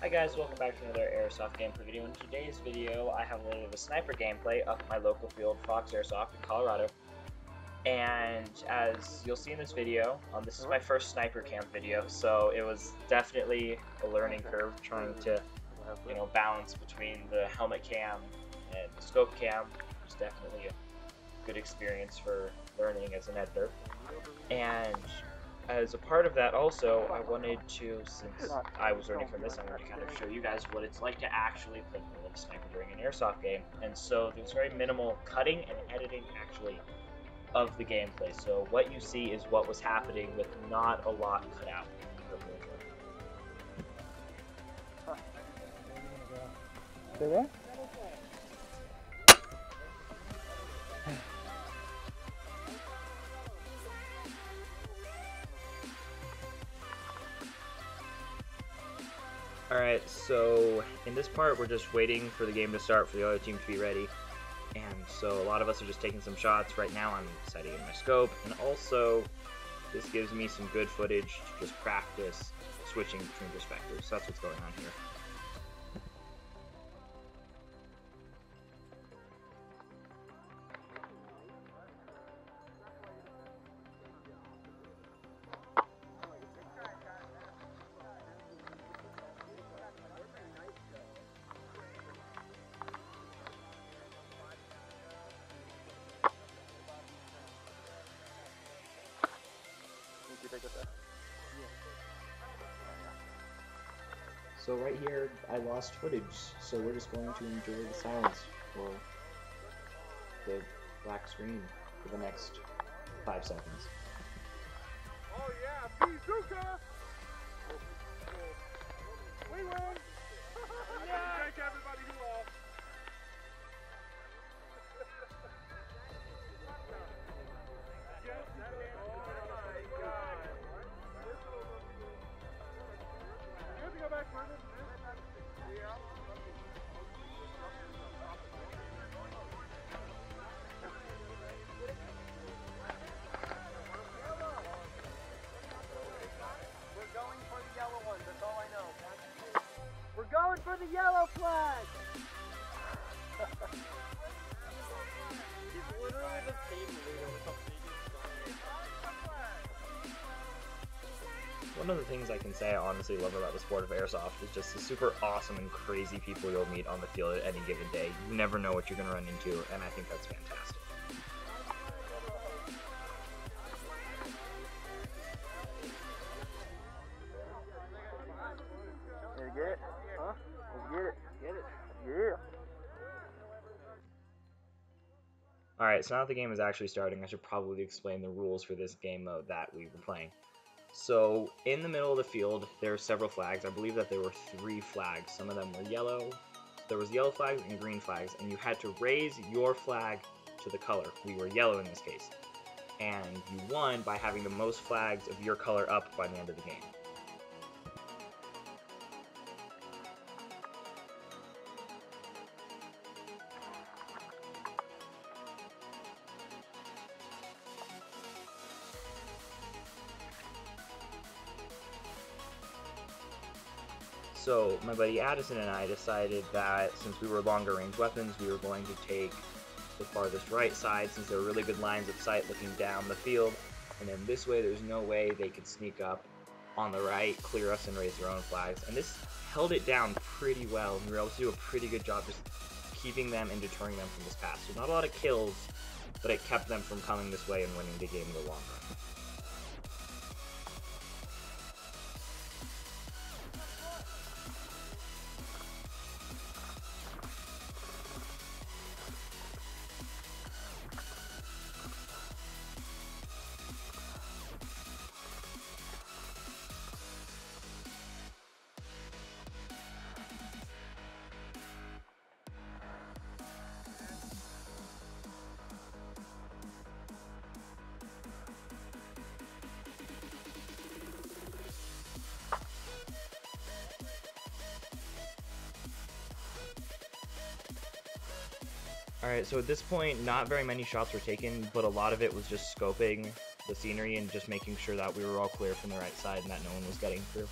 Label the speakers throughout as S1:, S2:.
S1: Hi guys, welcome back to another Airsoft gameplay video. In today's video, I have a little bit of a sniper gameplay up at my local field, Fox Airsoft in Colorado. And as you'll see in this video, this is my first sniper camp video, so it was definitely a learning curve trying to, balance between the helmet cam and the scope cam. It was definitely a good experience for learning as an editor. And as a part of that also, I wanted to, since I was learning from this, I wanted to kind of show you guys what it's like to actually play the role of a sniper during an airsoft game. And so there's very minimal cutting and editing actually of the gameplay. So what you see is what was happening with not a lot cut out.
S2: Stay there?
S1: Alright, so in this part we're just waiting for the game to start for the other team to be ready. And so a lot of us are just taking some shots. Right now I'm setting in my scope, and also this gives me some good footage to just practice switching between perspectives. So that's what's going on here. So right here, I lost footage, so we're just going to enjoy the silence for the black screen for the next 5 seconds.
S3: Oh yeah, Pizuka! We win! Thank everybody who lost. Going for the yellow flag! He's literally the team leader with the biggest.
S1: One of the things I can say I honestly love about the sport of airsoft is just the super awesome and crazy people you'll meet on the field at any given day. You never know what you're going to run into, and I think that's fantastic.
S3: Did you get it? Huh? Let's get it. Get it. Yeah.
S1: Alright, so now that the game is actually starting, I should probably explain the rules for this game mode that we were playing. So, in the middle of the field, there are several flags. I believe that there were 3 flags. Some of them were yellow. There was yellow flags and green flags, and you had to raise your flag to the color. We were yellow in this case. And you won by having the most flags of your color up by the end of the game. So my buddy Addison and I decided that since we were longer range weapons, we were going to take the farthest right side since there were really good lines of sight looking down the field. And then this way there's no way they could sneak up on the right, clear us, and raise their own flags. And this held it down pretty well, and we were able to do a pretty good job just keeping them and deterring them from this pass. So not a lot of kills, but it kept them from coming this way and winning the game in the long run. Alright, so at this point, not very many shots were taken, but a lot of it was just scoping the scenery and just making sure that we were all clear from the right side and that no one was getting through.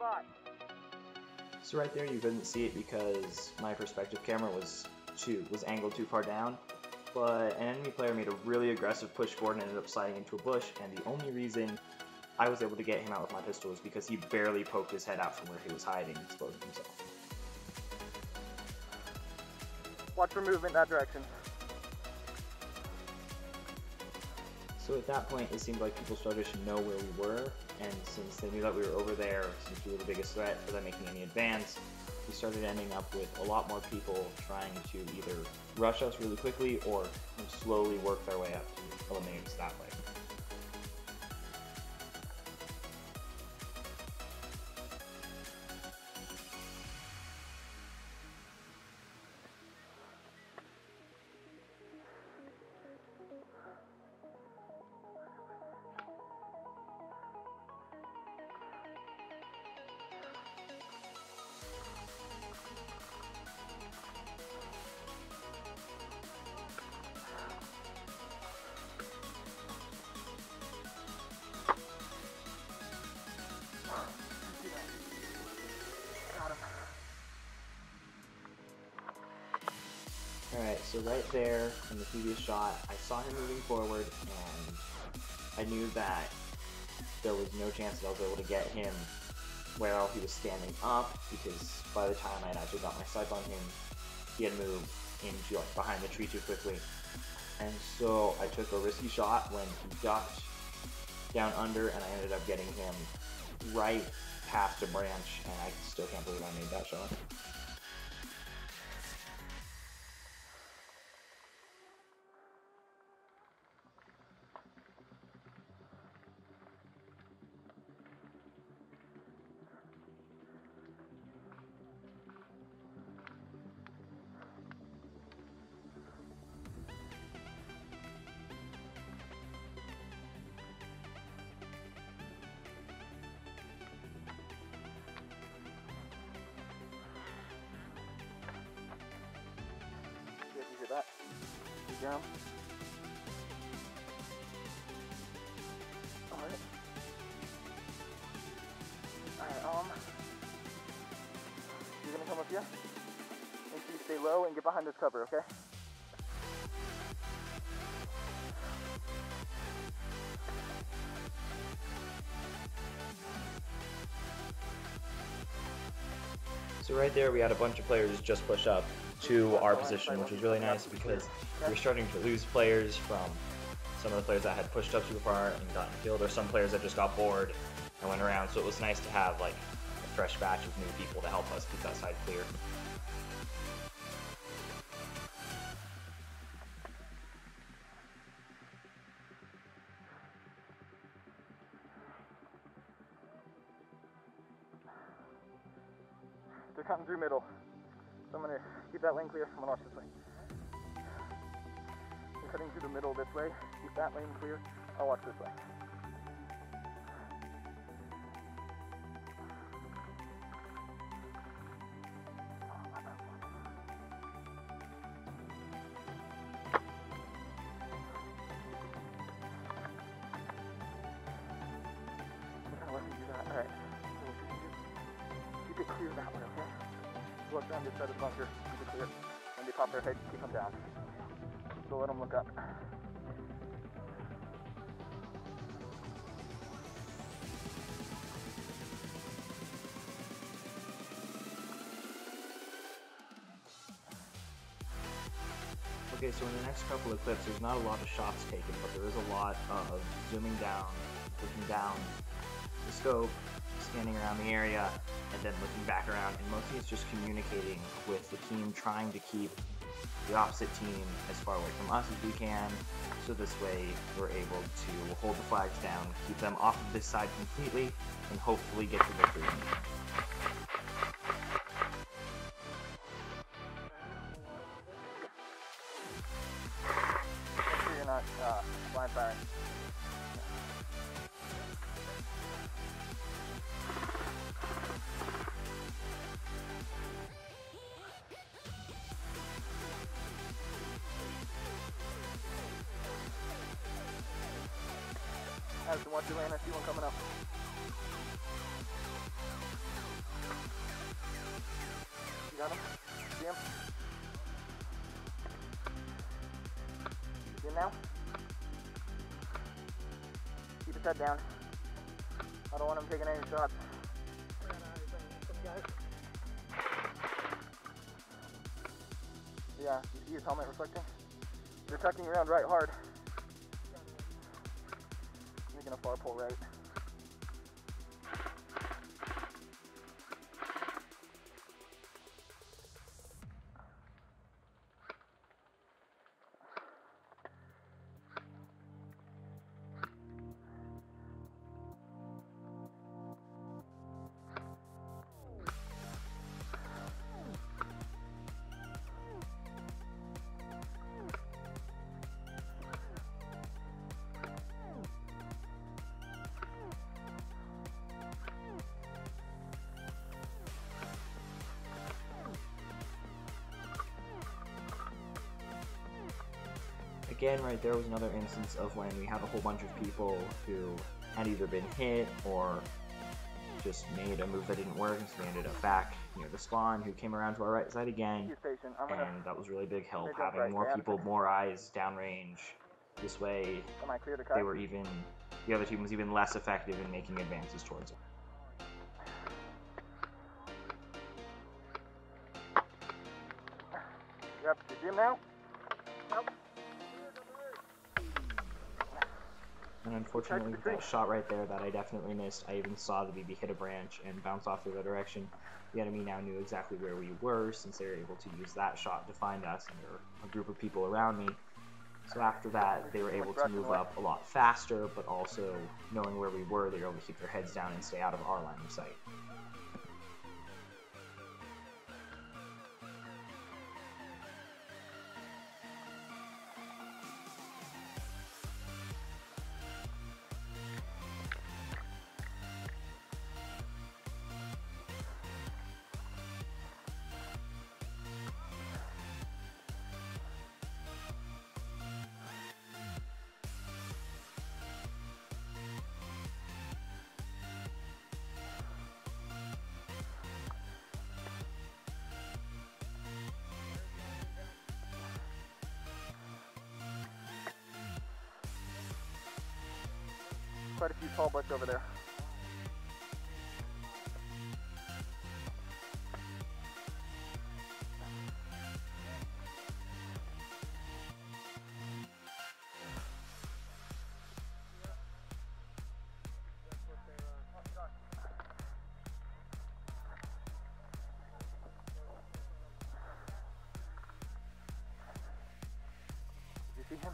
S3: spot.
S1: So right there you couldn't see it because my perspective camera was angled too far down, but an enemy player made a really aggressive push forward and ended up sliding into a bush, and the only reason I was able to get him out with my pistol was because he barely poked his head out from where he was hiding, exposing himself.
S3: Watch for movement that direction.
S1: So at that point, it seemed like people started to know where we were, and since they knew that we were over there, since we were the biggest threat for them making any advance, we started ending up with a lot more people trying to either rush us really quickly or slowly work their way up to eliminate us that way. Alright, so right there in the previous shot, I saw him moving forward, and I knew that there was no chance that I was able to get him while he was standing up, because by the time I had actually got my sights on him, he had moved into behind the tree too quickly. And so I took a risky shot when he ducked down under, and I ended up getting him right past a branch, and I still can't believe I made that shot.
S3: You hear that? You hear him? Alright. Alright, you're gonna come up here. Make sure you stay low and get behind this cover, okay?
S1: So right there we had a bunch of players just push up to our position, which was really nice because we were starting to lose players from some of the players that had pushed up too far and gotten killed, or some players that just got bored and went around. So it was nice to have like a fresh batch of new people to help us keep that side clear.
S3: They're coming through middle. So I'm gonna keep that lane clear. I'm gonna watch this way. They're cutting through the middle this way. Keep that lane clear. I'll watch this way. I'm gonna let you do that. Alright. Keep it clear that way, okay? Look down this side of the bunker, keep it clear. When they pop their head, keep them down. So let them look up.
S1: Okay, so in the next couple of clips, there's not a lot of shots taken, but there is a lot of zooming down, looking down the scope, scanning around the area, and then looking back around, and mostly it's just communicating with the team, trying to keep the opposite team as far away from us as we can, so this way we're able to hold the flags down, keep them off of this side completely, and hopefully get to victory.
S3: Make sure you're not blind firing. Addison, watch your lane. I see one coming up. Got him? See him? See him now? Keep his head down. I don't want him taking any shots. Yeah, you see his helmet reflecting? They're tucking around right hard. Making a far pull right.
S1: Again, right there was another instance of when we had a whole bunch of people who had either been hit or just made a move that didn't work, and so we ended up back near the spawn, who came around to our right side again, and that was really big help, having more people, more eyes, downrange. This way, they were even, the other team was even less effective in making advances towards it.
S3: Yep, you see him now? Nope.
S1: And unfortunately, with that shot right there that I definitely missed, I even saw the BB hit a branch and bounce off the other direction. The enemy now knew exactly where we were, since they were able to use that shot to find us, and there were a group of people around me. So after that, they were able to move up a lot faster, but also knowing where we were, they were able to keep their heads down and stay out of our line of sight.
S3: Quite a few tall butts over there. Did you see him?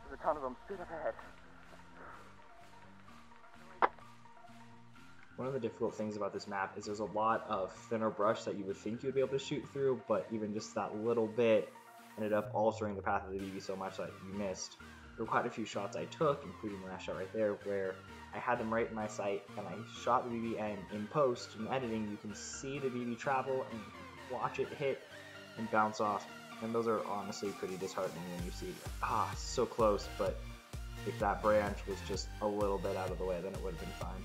S3: There's a ton of them straight up ahead.
S1: One of the difficult things about this map is there's a lot of thinner brush that you would think you'd be able to shoot through, but even just that little bit ended up altering the path of the BB so much that you missed. There were quite a few shots I took, including the last shot right there, where I had them right in my sight, and I shot the BB, and in post, in editing, you can see the BB travel and watch it hit and bounce off. And those are honestly pretty disheartening when you see, so close, but if that branch was just a little bit out of the way, then it would have been fine.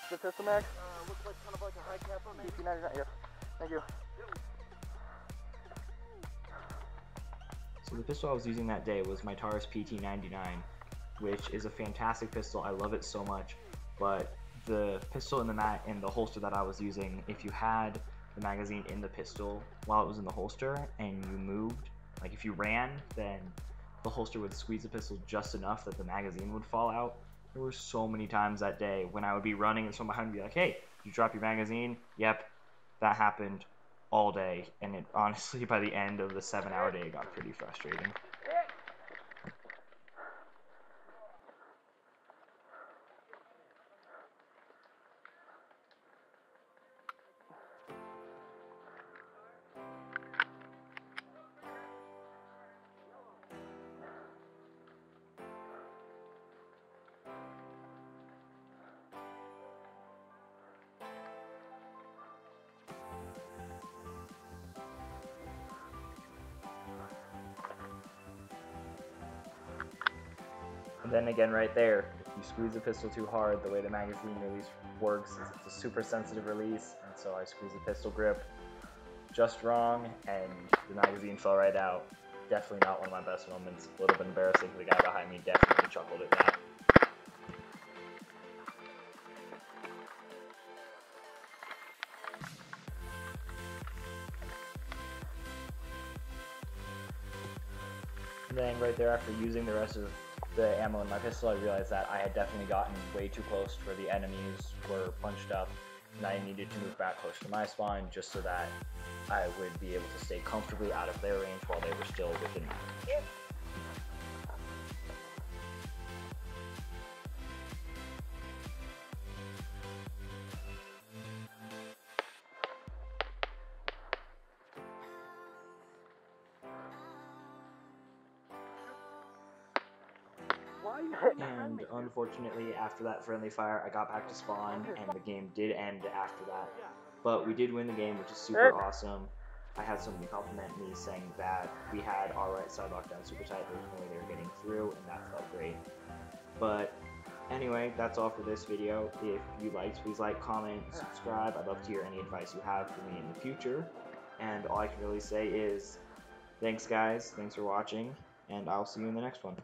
S3: The pistol mag?
S2: Looks like kind of like a high cap on maybe.
S3: PT99, yes. Thank you.
S1: So the pistol I was using that day was my Taurus PT99, which is a fantastic pistol. I love it so much, but the pistol in the holster that I was using, if you had the magazine in the pistol while it was in the holster and you moved, like if you ran, then the holster would squeeze the pistol just enough that the magazine would fall out. There were so many times that day when I would be running and someone behind me would be like, hey, did you drop your magazine? Yep, that happened all day. And it honestly, by the end of the 7-hour day, it got pretty frustrating. And then again right there, if you squeeze the pistol too hard, the way the magazine release works is it's a super sensitive release, and so I squeezed the pistol grip just wrong, and the magazine fell right out. Definitely not one of my best moments. A little bit embarrassing. The guy behind me definitely chuckled at that. And then right there, after using the rest of the ammo in my pistol, I realized that I had definitely gotten way too close to where the enemies were punched up, and I needed to move back closer to my spawn just so that I would be able to stay comfortably out of their range while they were still within my range. And unfortunately, after that friendly fire, I got back to spawn, and the game did end after that. But we did win the game, which is super awesome. I had somebody compliment me saying that we had our right side locked down super tight, there was no way they were getting through, and that felt great. But anyway, that's all for this video. If you liked, please like, comment, subscribe. I'd love to hear any advice you have for me in the future. And all I can really say is, thanks guys, thanks for watching, and I'll see you in the next one.